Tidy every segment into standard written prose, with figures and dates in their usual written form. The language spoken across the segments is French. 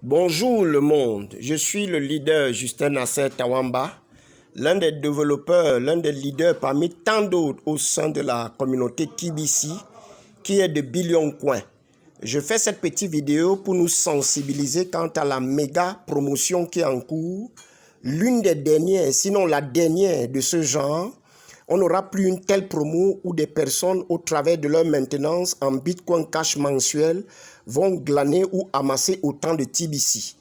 Bonjour le monde, je suis le leader Justin Nasser Tawamba, l'un des développeurs, l'un des leaders parmi tant d'autres au sein de la communauté TBC qui est de Billion Coin. Je fais cette petite vidéo pour nous sensibiliser quant à la méga promotion qui est en cours, l'une des dernières, sinon la dernière de ce genre. On n'aura plus une telle promo où des personnes, au travers de leur maintenance en Bitcoin Cash mensuel, vont glaner ou amasser autant de TBC.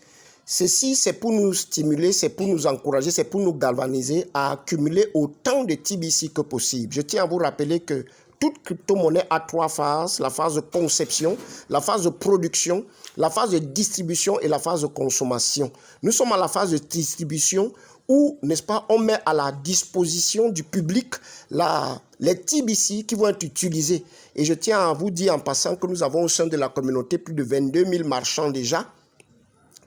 Ceci, c'est pour nous stimuler, c'est pour nous encourager, c'est pour nous galvaniser à accumuler autant de TBC que possible. Je tiens à vous rappeler que toute crypto-monnaie a trois phases: la phase de conception, la phase de production, la phase de distribution et la phase de consommation. Nous sommes à la phase de distribution où, n'est-ce pas, on met à la disposition du public les TBC qui vont être utilisés. Et je tiens à vous dire en passant que nous avons au sein de la communauté plus de 22 000 marchands déjà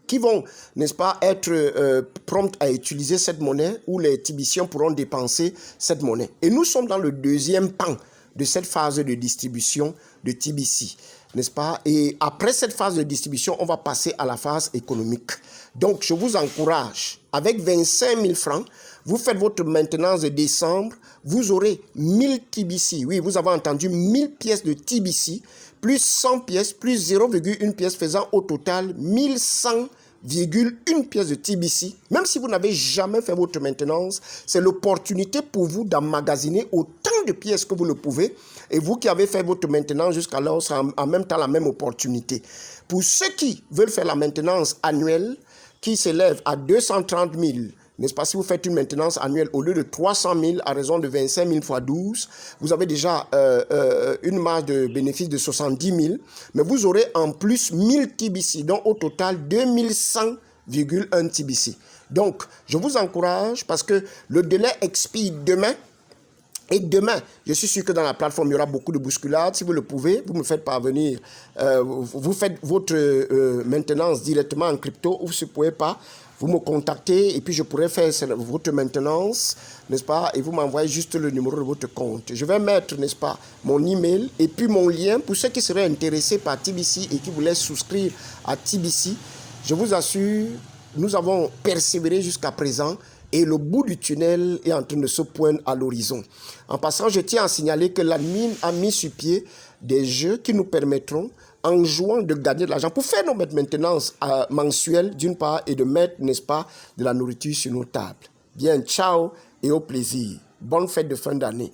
qui vont, n'est-ce pas, être prompts à utiliser cette monnaie, où les TBC pourront dépenser cette monnaie. Et nous sommes dans le deuxième pan de cette phase de distribution de TBC, n'est-ce pas? Et après cette phase de distribution, on va passer à la phase économique. Donc, je vous encourage, avec 25 000 francs, vous faites votre maintenance de décembre, vous aurez 1000 TBC. Oui, vous avez entendu, 1000 pièces de TBC, plus 100 pièces, plus 0,1 pièce, faisant au total 1100,1 pièces de TBC. Même si vous n'avez jamais fait votre maintenance, c'est l'opportunité pour vous d'emmagasiner autant de pièces que vous le pouvez. Et vous qui avez fait votre maintenance jusqu'alors, c'est en même temps la même opportunité. Pour ceux qui veulent faire la maintenance annuelle, qui s'élève à 230 000, n'est-ce pas? Si vous faites une maintenance annuelle au lieu de 300 000 à raison de 25 000 fois 12, vous avez déjà une marge de bénéfice de 70 000, mais vous aurez en plus 1000 TBC, donc au total 2100,1 TBC. Donc, je vous encourage parce que le délai expire demain. Et demain, je suis sûr que dans la plateforme, il y aura beaucoup de bousculades. Si vous le pouvez, vous me faites parvenir, vous faites votre maintenance directement en crypto, ou si vous ne pouvez pas, vous me contactez et puis je pourrai faire votre maintenance, n'est-ce pas? Et vous m'envoyez juste le numéro de votre compte. Je vais mettre, n'est-ce pas, mon email et puis mon lien pour ceux qui seraient intéressés par TBC et qui voulaient souscrire à TBC. Je vous assure, nous avons persévéré jusqu'à présent. Et le bout du tunnel est en train de se poindre à l'horizon. En passant, je tiens à signaler que l'admin a mis sur pied des jeux qui nous permettront, en jouant, de gagner de l'argent pour faire nos maintenances mensuelles, d'une part, et de mettre, n'est-ce pas, de la nourriture sur nos tables. Bien, ciao et au plaisir. Bonne fête de fin d'année.